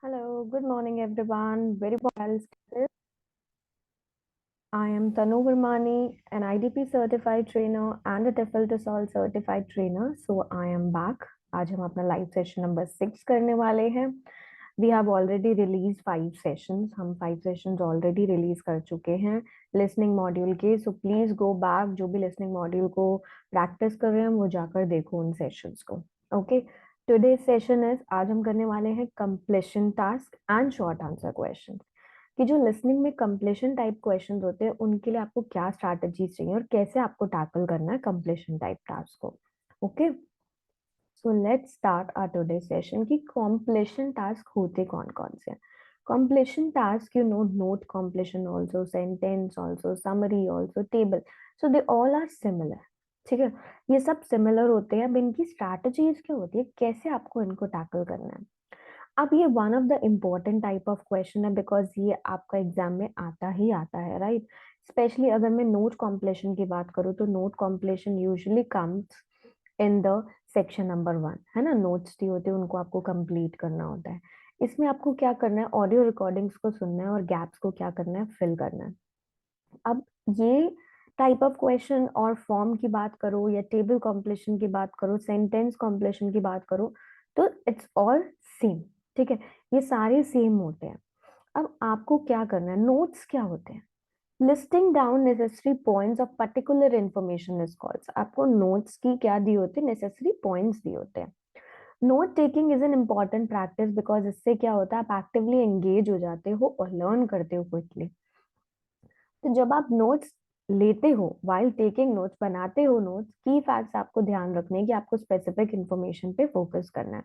Hello, good morning everyone. Very well. I am Tanu Vermani, an IDP certified trainer and a TEFL to Solve certified trainer. So I am back. आज हम अपना live session number 6 करने वाले हैं. We have already released 5 sessions. हम 5 sessions already release कर चुके हैं listening module के. So please go back. जो भी listening module को practice कर रहे हैं वो जाकर देखो उन sessions को. Okay. Today's session is आज हम करने वाले हैं completion task and short answer questions. कि जो लिसनिंग में कंप्लीशन टाइप क्वेश्चंस होते हैं उनके लिए आपको क्या स्ट्रैटेजीज चाहिए और कैसे आपको टैकल करना है कंप्लीशन टाइप टास्क को. Okay, so let's start our today session कि कंप्लीशन टास्क होते कौन कौन से हैं. Completion task, you know, note completion also, sentence also, summary also, table, so they all are similar. ठीक है, ये सब सिमिलर होते हैं. अब इनकी स्ट्रैटेजीज क्या होती है, कैसे आपको इनको टैकल करना है. अब ये one of the important type of question है बिकॉज ये आपका एग्जाम में आता ही आता है, राइट. स्पेशली अगर मैं नोट कॉम्प्लेशन की बात करूँ तो note completion usually comes in the section number 1, है ना. नोट्स दी होते हैं, उनको आपको कंप्लीट करना होता है. इसमें आपको क्या करना है, ऑडियो रिकॉर्डिंग्स को सुनना है और गैप्स को क्या करना है, फिल करना है. अब ये टाइप ऑफ क्वेश्चन और फॉर्म की बात करो या टेबल कॉम्प्लेशन की बात करो, सेंटेंस कॉम्प्लेशन की बात करो, तो इट्स ऑल सेम. ठीक है, ये सारे सेम होते हैं. अब आपको क्या करना है, नोट्स क्या होते हैं, listing down necessary points of particular information is called. आपको नोट्स की क्या दी होती है, नेसेसरी पॉइंट्स दिए होते हैं. Note taking is an important practice because इससे क्या होता है, आप एक्टिवली एंगेज हो जाते हो और लर्न करते हो क्विकली. तो जब आप नोट्स लेते हो, वाइल टेकिंग नोट्स, बनाते हो नोट्स, की फैक्ट्स आपको ध्यान रखने कि आपको स्पेसिफिक इंफॉर्मेशन पे फोकस करना है.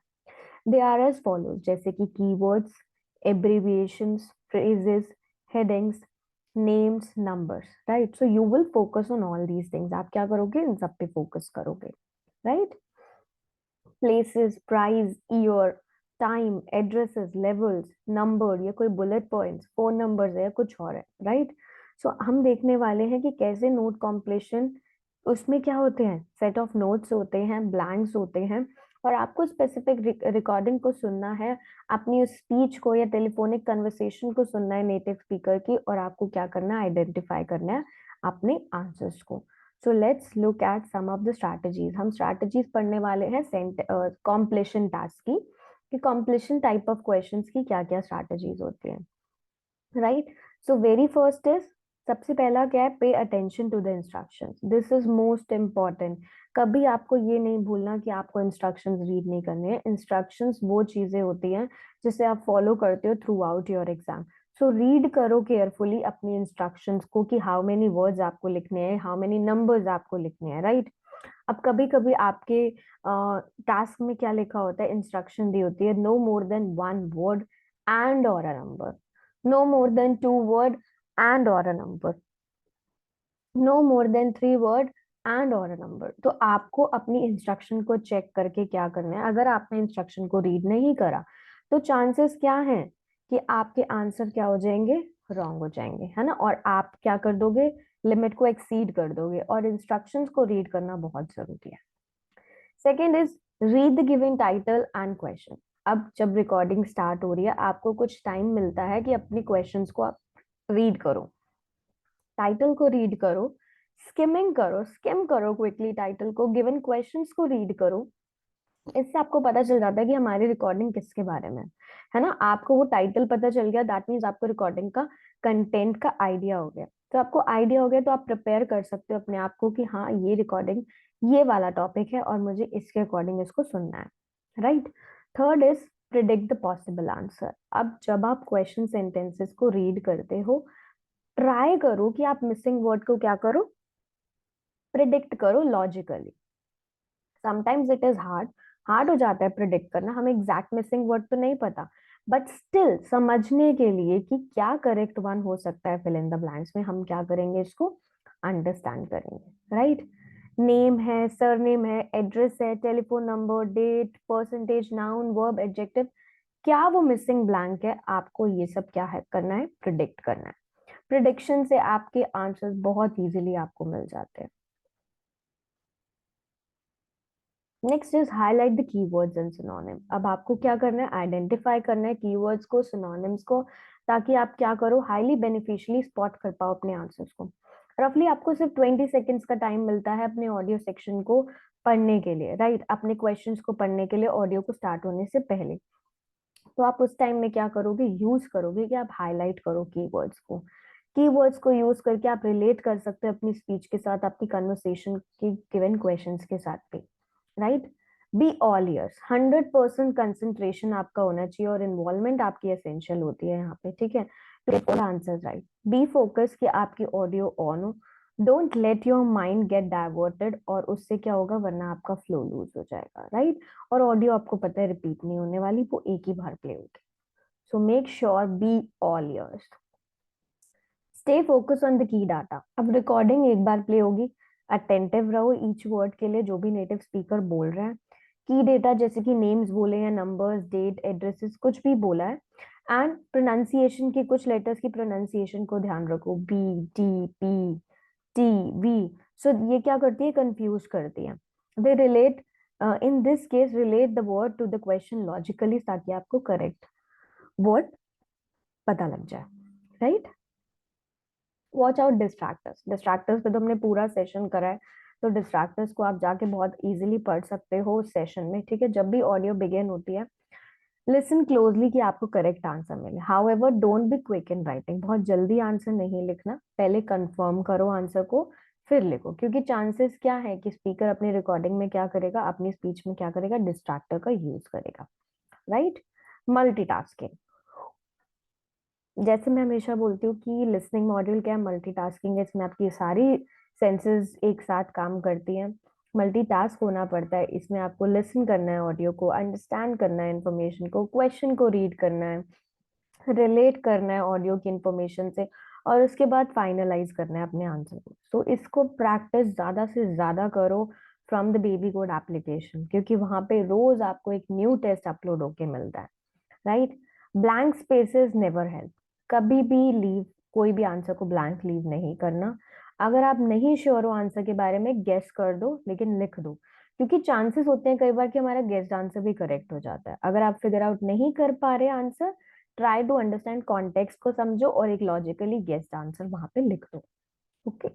दे आर एज फॉलोज, जैसे कि keywords, abbreviations, phrases, headings, names, numbers, right. So you will focus on all these things. आप क्या करोगे, इन सब पे फोकस करोगे, right. Places, price, year, time, addresses, levels, number या कोई बुलेट पॉइंट्स, फोन नंबर्स है या कुछ और है, राइट. सो हम देखने वाले हैं कि कैसे नोट कॉम्प्लेशन, उसमें क्या होते हैं, सेट ऑफ नोट्स होते हैं, ब्लैंक्स होते हैं, और आपको स्पेसिफिक रिकॉर्डिंग को सुनना है, अपनी स्पीच को या टेलीफोनिक कन्वर्सेशन को सुनना है नेटिव स्पीकर की, और आपको क्या करना है, आइडेंटिफाई करना है अपने आंसर्स को. So let's look at some of the strategies. हम स्ट्रैटेजीज पढ़ने वाले हैं कॉम्प्लीशन टास्क की, कि कॉम्प्लीशन टाइप ऑफ क्वेश्चंस की क्या क्या स्ट्रैटेजीज होती हैं, right. So very first is, सबसे पहला क्या है, pay attention to the instructions. This is most important. कभी आपको ये नहीं भूलना कि आपको इंस्ट्रक्शंस रीड नहीं करने हैं. इंस्ट्रक्शंस वो चीजें होती हैं जिसे आप फॉलो करते हो through out your exam. So read करो केयरफुली अपनी इंस्ट्रक्शंस को कि हाउ मेनी वर्ड्स आपको लिखने हैं, हाउ मेनी नंबर्स आपको लिखने हैं, राइट. अब कभी कभी आपके टास्क में क्या लिखा होता है, इंस्ट्रक्शन दी होती है, no more than 1 word and और a number, no more than 2 word and or a number, no more than 3 word and or a number. तो आपको अपनी इंस्ट्रक्शन को चेक करके क्या करना है. अगर आपने इंस्ट्रक्शन को रीड नहीं करा तो चांसेस क्या हैं कि आपके आंसर क्या हो जाएंगे, रॉन्ग हो जाएंगे, है ना. और आप क्या कर दोगे, लिमिट को एक्सीड कर दोगे. और इंस्ट्रक्शंस को रीड करना बहुत जरूरी है. Second is, read the given title and question. अब जब रिकॉर्डिंग स्टार्ट हो रही है, आपको कुछ टाइम मिलता है कि अपने क्वेश्चंस को आप रीड करो, टाइटल को रीड करो, स्किमिंग करो, स्किम करो क्विकली टाइटल को, गिवन क्वेश्चंस को रीड करो. इससे आपको पता चल जाता है कि हमारी रिकॉर्डिंग किसके बारे में है ना. आपको वो टाइटल पता चल गया, दैट मीन्स आपको रिकॉर्डिंग का कंटेंट का आइडिया हो गया. तो आपको आइडिया हो गया तो आप प्रिपेयर कर सकते हो अपने आप को कि हाँ, ये रिकॉर्डिंग, ये वाला टॉपिक है और मुझे इसके अकॉर्डिंग इसको सुनना है, right. Third is, predict the possible answer. अब जब आप क्वेश्चन सेंटेंसेस को रीड करते हो, ट्राई करो कि आप मिसिंग वर्ड को क्या करो, प्रिडिक्ट करो logically. Sometimes it is hard, hard हो जाता है प्रिडिक्ट करना, हमें एग्जैक्ट मिसिंग वर्ड तो नहीं पता, बट स्टिल समझने के लिए कि क्या करेक्ट वन हो सकता है फिल इन द ब्लैंक्स में, हम क्या करेंगे, इसको अंडरस्टैंड करेंगे, राइट. नेम है, सरनेम है, एड्रेस है, telephone number, date, percentage, noun, verb, adjective, क्या वो मिसिंग ब्लैंक है, आपको ये सब क्या है करना है, प्रिडिक्ट करना है. प्रिडिक्शन से आपके आंसर्स बहुत इजीली आपको मिल जाते हैं. Next is highlight the keywords and synonym. अब आपको क्या करना है, आइडेंटिफाई करना है कीवर्ड्स को, सिनोनिम्स को, ताकि आप क्या करो, हाईली बेनिफिशियली स्पॉट कर पाओ अपने आंसर्स को। रफली आपको सिर्फ 20 सेकेंड्स का टाइम मिलता है अपने ऑडियो सेक्शन को पढ़ने के लिए, राइट, अपने क्वेश्चंस को पढ़ने के लिए ऑडियो को स्टार्ट होने से पहले। तो आप उस टाइम में क्या करोगे, यूज करोगे कि आप हाईलाइट करो कीवर्ड्स को। कीवर्ड्स को यूज करके आप रिलेट कर सकते हैं अपनी स्पीच के साथ, अपनी कन्वर्सेशन के गिवन क्वेश्चंस के साथ भी, right. Be all years, 100% concentration आपका होना चाहिए और इन्वॉल्वमेंट आपकी एसेंशियल होती है यहाँ पे, ठीक है। तो all answer right. Be focus कि आपकी ऑडियो ऑन हो। Don't let your mind get diverted, और उससे क्या होगा, वरना आपका फ्लो लूज हो जाएगा, राइट। और ऑडियो आपको पता है रिपीट नहीं होने वाली, वो एक ही बार प्ले होगी। So make sure be all years. Stay focus on the key data. अब रिकॉर्डिंग एक बार प्ले होगी, अटेंटिव रहो ईच वर्ड के लिए जो भी नेटिव स्पीकर बोल रहा है। की डेटा जैसे कि नेम्स बोले हैं, नंबर्स, डेट, एड्रेसेस, कुछ भी बोला है। एंड प्रोनाउंसिएशन की, कुछ लेटर्स की प्रोनाउंसिएशन को ध्यान रखो, B, T, P, T, V. So ये क्या करती है, कंफ्यूज करती है। They relate, in this case relate the word to the question logically, ताकि आपको करेक्ट वर्ड पता लग जाए, right. Watch out distractors. Distractors पे तो हमने पूरा सेशन करा है, तो डिस्ट्रैक्टर्स को आप जाके बहुत इजीली पढ़ सकते हो उस सेशन में, ठीक है। जब भी ऑडियो बिगिन होती है, लिसन क्लोजली कि आपको करेक्ट आंसर मिले। However don't be quick in writing, बहुत जल्दी आंसर नहीं लिखना, पहले कंफर्म करो आंसर को फिर लिखो, क्योंकि चांसेस क्या है कि स्पीकर अपनी रिकॉर्डिंग में क्या करेगा, अपनी स्पीच में क्या करेगा, डिस्ट्रैक्टर का यूज करेगा, राइट। मल्टीटास्किंग, जैसे मैं हमेशा बोलती हूँ कि लिसनिंग मॉड्यूल क्या है, मल्टीटास्किंग है। इसमें आपकी सारी सेंसेस एक साथ काम करती हैं, मल्टीटास्क होना पड़ता है। इसमें आपको लिसन करना है ऑडियो को, अंडरस्टैंड करना है इन्फॉर्मेशन को, क्वेश्चन को रीड करना है, रिलेट करना है ऑडियो की इंफॉर्मेशन से, और उसके बाद फाइनलाइज करना है अपने आंसर को। तो इसको प्रैक्टिस ज्यादा से ज्यादा करो from the baby code application, क्योंकि वहां पे रोज आपको एक न्यू टेस्ट अपलोड होके मिलता है, right. Blank spaces never help. कभी भी लीव, कोई भी आंसर को ब्लैंक लीव नहीं करना। अगर आप नहीं श्योर हो आंसर के बारे में, गेस कर दो लेकिन लिख दो, क्योंकि चांसेस होते हैं कई बार कि हमारा गेस्ड आंसर भी करेक्ट हो जाता है। अगर आप फिगर आउट नहीं कर पा रहे answer, try to understand context को समझो और एक लॉजिकली गेस्ड आंसर वहां पे लिख दो, ओके।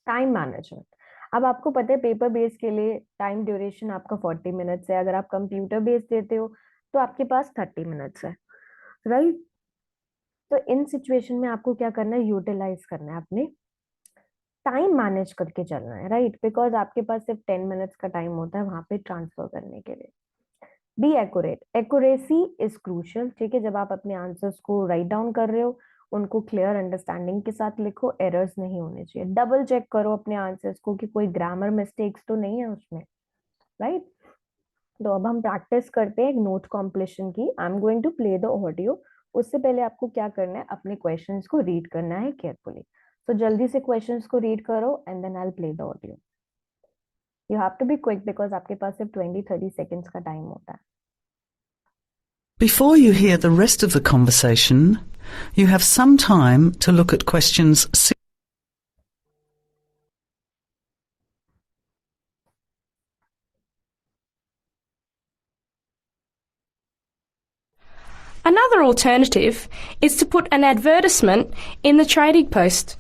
Time management. अब आपको पता है पेपर बेस्ड के लिए टाइम ड्यूरेशन आपका 40 मिनट्स है, अगर आप कंप्यूटर बेस्ड देते हो तो आपके पास 30 मिनट्स है, राइट। तो इन सिचुएशन में आपको क्या करना है, यूटिलाइज करना है, अपने टाइम मैनेज करके चलना है, राइट। बिकॉज आपके पास सिर्फ 10 मिनट्स का टाइम होता है वहां पे ट्रांसफर करने के लिए। Be accurate, accuracy is crucial, ठीक है। जब आप अपने आंसर्स को राइट डाउन कर रहे हो, उनको क्लियर अंडरस्टैंडिंग के साथ लिखो, एरर्स नहीं होने चाहिए। डबल चेक करो अपने आंसर्स को कि कोई ग्रामर मिस्टेक्स तो नहीं है उसमें, राइट। तो अब हम प्रैक्टिस करते हैं एक नोट कॉम्प्लीशन की। I am going to play the audio. उससे पहले आपको क्या करना है, अपने क्वेश्चंस को रीड करना है केयरफुली। तो जल्दी से क्वेश्चंस को रीड करो and then I will play the audio. You have to be quick because आपके पास सिर्फ 20-30 सेकेंड्स का टाइम होता है। Before you hear the rest of the conversation, you have some time to look at questions 6. Another alternative is to put an advertisement in the Trading Post.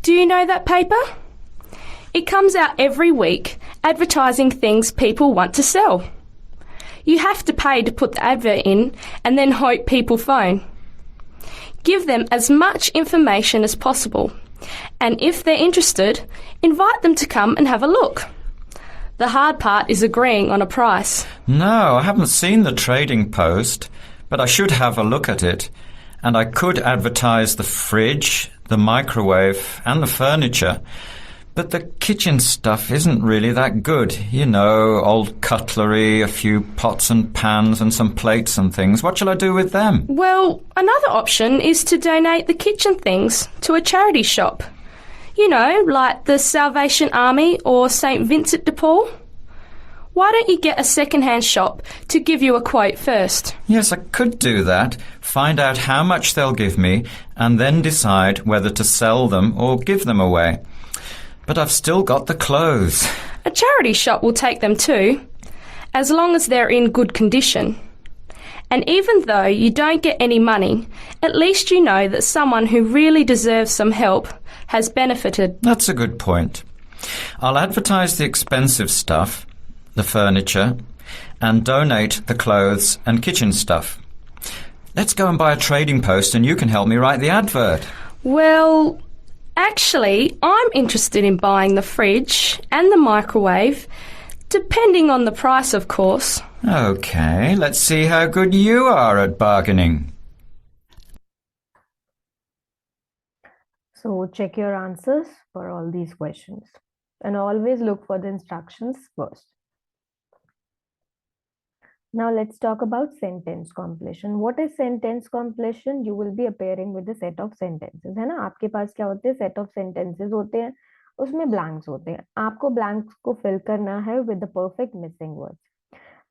Do you know that paper? It comes out every week advertising things people want to sell. You have to pay to put the advert in and then hope people phone. Give them as much information as possible, and if they're interested, invite them to come and have a look. The hard part is agreeing on a price. No, I haven't seen the Trading Post, but I should have a look at it. And I could advertise the fridge, the microwave, and the furniture. But the kitchen stuff isn't really that good. You know, old cutlery, a few pots and pans, and some plates and things. What shall I do with them? Well, another option is to donate the kitchen things to a charity shop. You know, like the Salvation Army or St. Vincent de Paul. Why don't you get a second-hand shop to give you a quote first? Yes, I could do that. Find out how much they'll give me, and then decide whether to sell them or give them away. But I've still got the clothes. A charity shop will take them too, as long as they're in good condition. And even though you don't get any money, at least you know that someone who really deserves some help has benefited. That's a good point. I'll advertise the expensive stuff, the furniture, and donate the clothes and kitchen stuff. Let's go and buy a trading post and you can help me write the advert. Well, actually, I'm interested in buying the fridge and the microwave, depending on the price, of course. OK, let's see how good you are at bargaining. So check your answers for all these questions and always look for the instructions first. Now let's talk about sentence completion. What is sentence completion? You will be appearing with a set of sentences, है ना? आपके पास क्या होते हैं? Set of sentences होते हैं, उसमें blanks होते हैं. आपको blanks को fill करना है with the perfect missing words.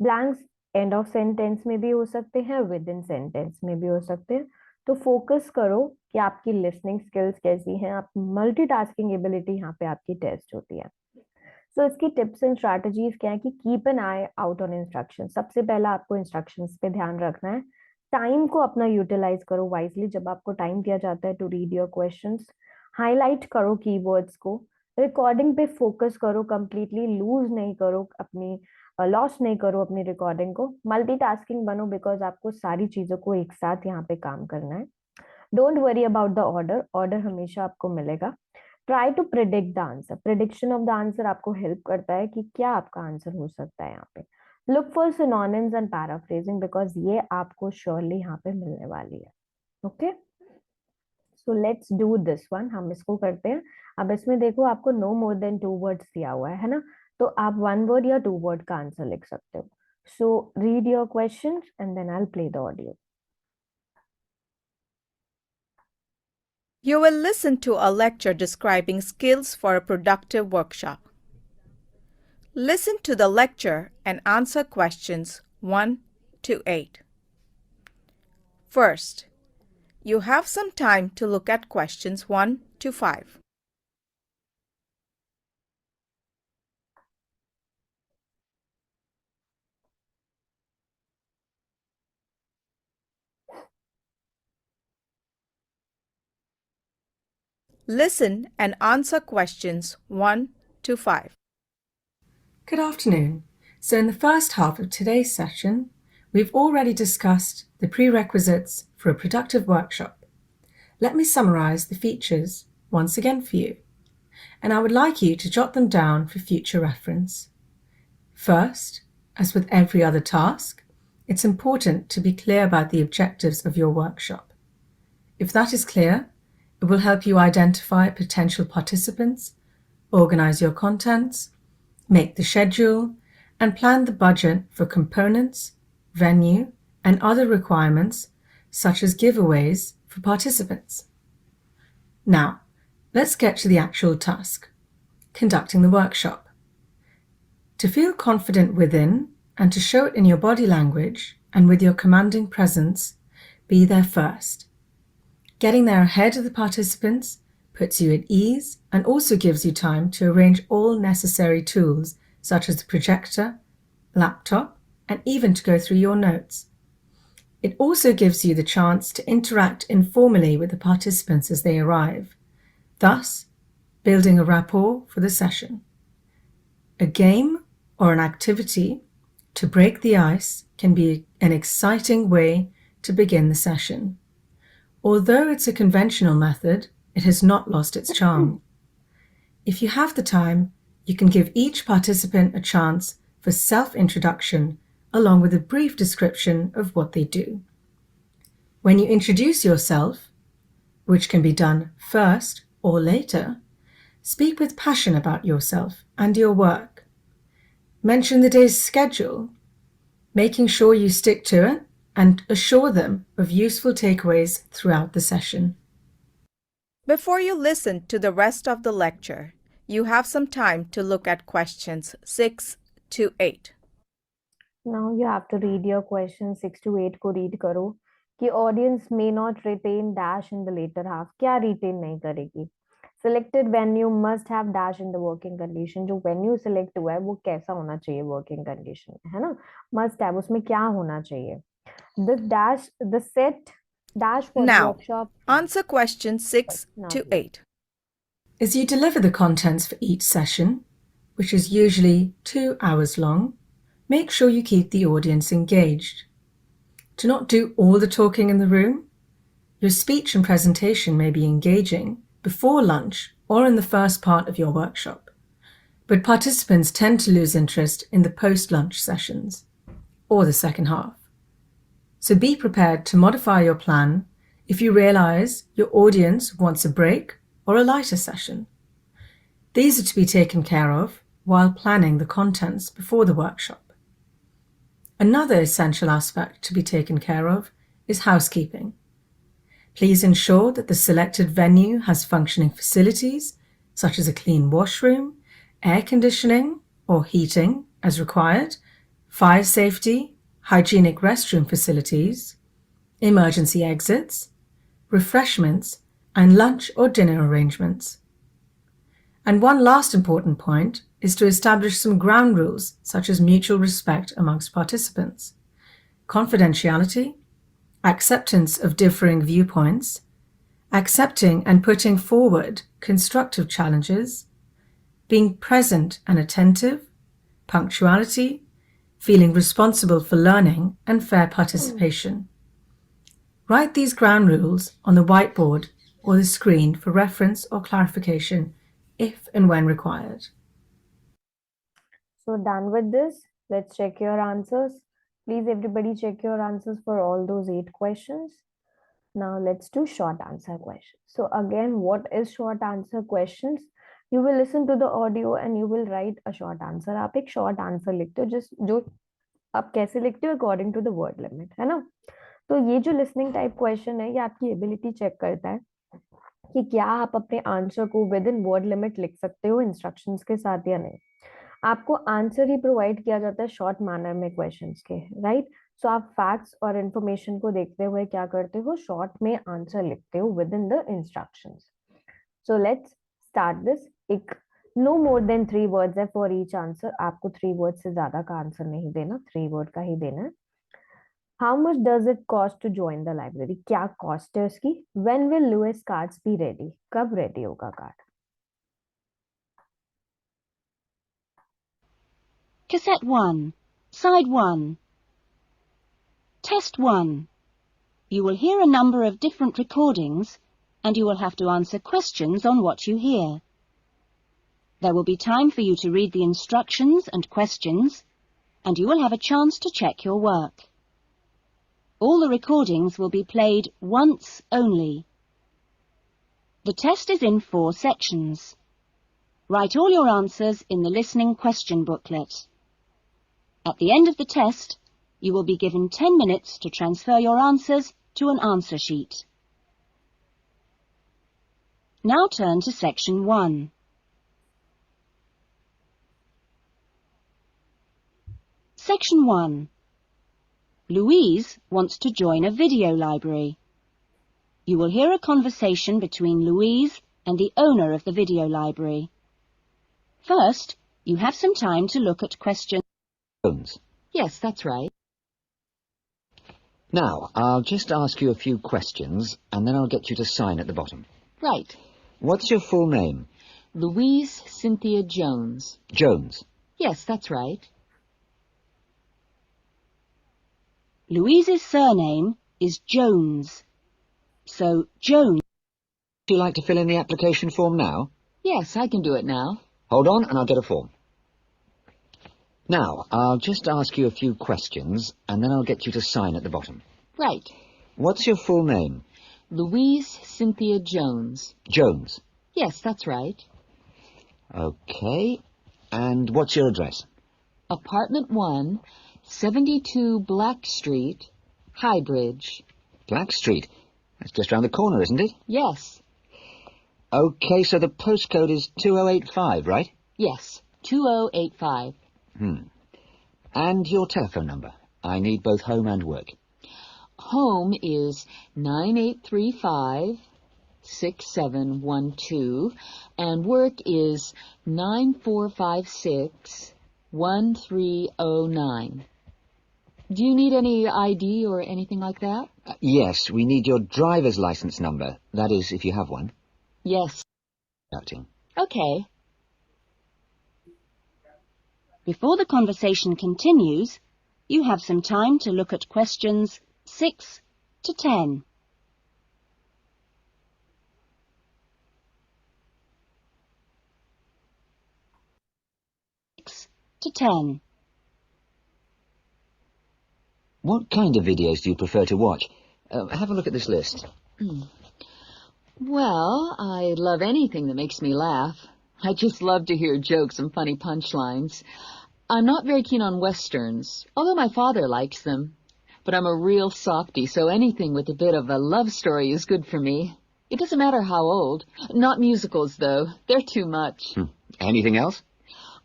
Blanks end of sentence में भी हो सकते हैं, within sentence में भी हो सकते हैं. तो focus करो कि आपकी listening skills कैसी हैं. आप multitasking ability यहाँ पे आपकी test होती है. So इसकी टिप्स एंड स्ट्रैटेजीज क्या है कि keep an I out on instruction. सबसे पहला आपको इंस्ट्रक्शंस पे ध्यान रखना है. टाइम को अपना यूटिलाइज करो वाइजली. जब आपको टाइम दिया जाता है to read your questions, highlight करो कीवर्ड्स को. रिकॉर्डिंग पे फोकस करो, कंप्लीटली लूज नहीं करो अपनी, लॉस नहीं करो अपनी रिकॉर्डिंग को. मल्टीटास्किंग बनो बिकॉज आपको सारी चीजों को एक साथ यहाँ पे काम करना है. Don't worry about the order. Order हमेशा आपको मिलेगा. Try to predict the answer. Prediction of the answer आपको हेल्प करता है कि क्या आपका आंसर हो सकता है यहाँ पे. Look for synonyms and paraphrasing because ये आपको श्योरली यहाँ पे मिलने वाली है. Okay, so let's do this one. हम इसको करते हैं. अब इसमें देखो आपको नो मोर देन 2 वर्ड्स दिया हुआ है ना, तो आप 1 वर्ड या 2 वर्ड का आंसर लिख सकते हो. So read your question and then I will play the audio. You will listen to a lecture describing skills for a productive workshop. Listen to the lecture and answer questions 1 to 8. First, you have some time to look at questions 1 to 5. Listen and answer questions 1 to 5. Good afternoon. So in the first half of today's session, we've already discussed the prerequisites for a productive workshop. Let me summarize the features once again for you, and I would like you to jot them down for future reference. First, as with every other task, it's important to be clear about the objectives of your workshop. If that is clear, it will help you identify potential participants, organize your contents, make the schedule, and plan the budget for components, venue, and other requirements, such as giveaways for participants. Now, let's get to the actual task, conducting the workshop. To feel confident within and to show it in your body language and with your commanding presence, be there first. Getting there ahead of the participants puts you at ease and also gives you time to arrange all necessary tools such as the projector, laptop, and even to go through your notes. It also gives you the chance to interact informally with the participants as they arrive, thus building a rapport for the session. A game or an activity to break the ice can be an exciting way to begin the session. Although it's a conventional method, it has not lost its charm. If you have the time, you can give each participant a chance for self-introduction along with a brief description of what they do. When you introduce yourself, which can be done first or later, speak with passion about yourself and your work. Mention the day's schedule, making sure you stick to it, and assure them of useful takeaways throughout the session. Before you listen to the rest of the lecture, you have some time to look at questions 6 to 8. Now you have to read your questions 6 to 8 को read करो कि audience may not retain dash in the later half. क्या retain नहीं करेगी? Selected venue must have dash in the working condition. जो venue select हुआ है वो कैसा होना चाहिए working condition है ना, must have, उसमें क्या होना चाहिए? The set dash for the Now, workshop. answer questions 6 Now to please. 8. As you deliver the contents for each session, which is usually 2 hours long, make sure you keep the audience engaged. Do not do all the talking in the room. Your speech and presentation may be engaging before lunch or in the first part of your workshop, but participants tend to lose interest in the post-lunch sessions or the second half. So be prepared to modify your plan if you realize your audience wants a break or a lighter session. These are to be taken care of while planning the contents before the workshop. Another essential aspect to be taken care of is housekeeping. Please ensure that the selected venue has functioning facilities such as a clean washroom, air conditioning or heating as required, fire safety, hygienic restroom facilities, emergency exits, refreshments, and lunch or dinner arrangements. And one last important point is to establish some ground rules such as mutual respect amongst participants, confidentiality, acceptance of differing viewpoints, accepting and putting forward constructive challenges, being present and attentive, punctuality, feeling responsible for learning, and fair participation. Write these ground rules on the whiteboard or the screen for reference or clarification if and when required. So done with this, let's check your answers. Please everybody check your answers for all those 8 questions. Now let's do short answer questions. So again, what is short answer questions? You will listen to the audio and you will write a short answer. आप एक short answer लिखते हो जिस जो आप कैसे लिखते हो according to the word limit, है ना? तो ये जो listening type question है, ये आपकी ability check करता है कि क्या आप अपने आंसर को विद इन वर्ड लिमिट लिख सकते हो इंस्ट्रक्शंस के साथ या नहीं. आपको आंसर ही प्रोवाइड किया जाता है शॉर्ट मैनर में क्वेश्चंस के, राइट? सो आप फैक्ट्स और इंफॉर्मेशन को देखते हुए क्या करते हो, शॉर्ट में आंसर लिखते हो with in the instructions. So let's start this. एक नो मोर देन 3 वर्ड्स है फॉर ईच आंसर. आपको 3 वर्ड से ज्यादा का आंसर नहीं देना, 3 वर्ड का ही देना है. How much does it cost to join the library? क्या कॉस्ट है उसकी? When will Lewis cards be ready? कब रेडी होगा card? Cassette 1, Side 1. Test 1. You will hear a number of different recordings and you will have to answer questions on what you hear. There will be time for you to read the instructions and questions and you will have a chance to check your work. All the recordings will be played once only. The test is in 4 sections. Write all your answers in the listening question booklet. At the end of the test, you will be given 10 minutes to transfer your answers to an answer sheet. Now turn to section 1. Section 1. Louise wants to join a video library. You will hear a conversation between Louise and the owner of the video library. First, you have some time to look at questions. Yes, that's right. Now, I'll just ask you a few questions, and then I'll get you to sign at the bottom. Right. What's your full name? Louise Cynthia Jones. Jones. Yes, that's right. Louise's surname is Jones. So, Jones. Would you like to fill in the application form now? Yes, I can do it now. Hold on, and I'll get a form. Now, I'll just ask you a few questions, and then I'll get you to sign at the bottom. Right. What's your full name? Louise Cynthia Jones. Jones. Yes, that's right. Okay. And what's your address? Apartment 1, 72 Black Street, Highbridge. Black Street. That's just round the corner, isn't it? Yes. Okay, so the postcode is 2085, right? Yes, 2085. And your telephone number. I need both home and work. Home is 9835 6712, and work is 9456 1309. Do you need any ID or anything like that? Yes, we need your driver's license number. That is, if you have one. Yes. Acting. Okay. Before the conversation continues, you have some time to look at questions 6 to 10. To 10. What kind of videos do you prefer to watch? Have a look at this list. Well, I love anything that makes me laugh. I just love to hear jokes and funny punchlines. I'm not very keen on westerns, although my father likes them. But I'm a real softie, so anything with a bit of a love story is good for me. It doesn't matter how old. Not musicals, though. They're too much. Anything else?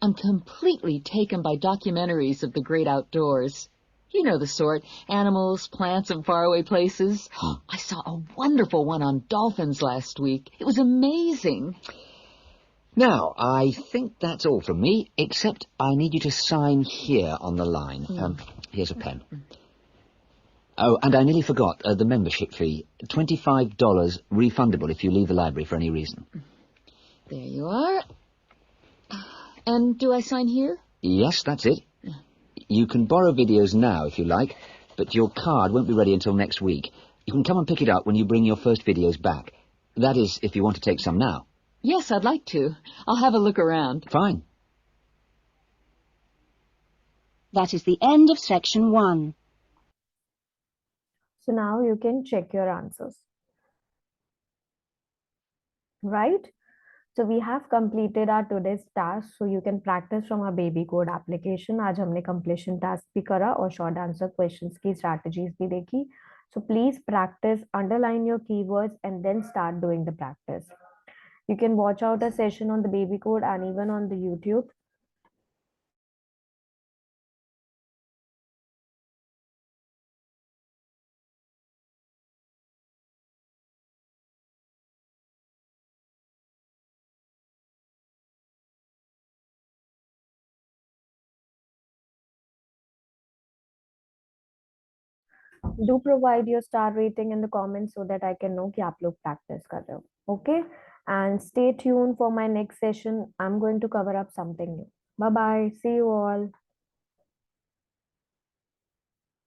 I'm completely taken by documentaries of the great outdoors. You know the sort. Animals, plants, and faraway places. I saw a wonderful one on dolphins last week. It was amazing. Now, I think that's all from me, except I need you to sign here on the line. Here's a pen. Oh, and I nearly forgot the membership fee. $25 refundable if you leave the library for any reason. There you are. And do I sign here? Yes, that's it. You can borrow videos now if you like, but your card won't be ready until next week. You can come and pick it up when you bring your first videos back. That is, if you want to take some now. Yes, I'd like to. I'll have a look around. Fine. That is the end of section 1. So now you can check your answers. Right? So we have completed our today's task. So you can practice from our baby code application. आज हमने completion task भी करा और short answer questions की strategies भी देखी. So please practice, underline your keywords and then start doing the practice. You can watch out a session on the baby code and even on the YouTube. Do provide your star rating in the comments so that I can know कि आप लोग practice कर रहे हो. Okay? And stay tuned for my next session. I'm going to cover up something new. Bye bye. See you all.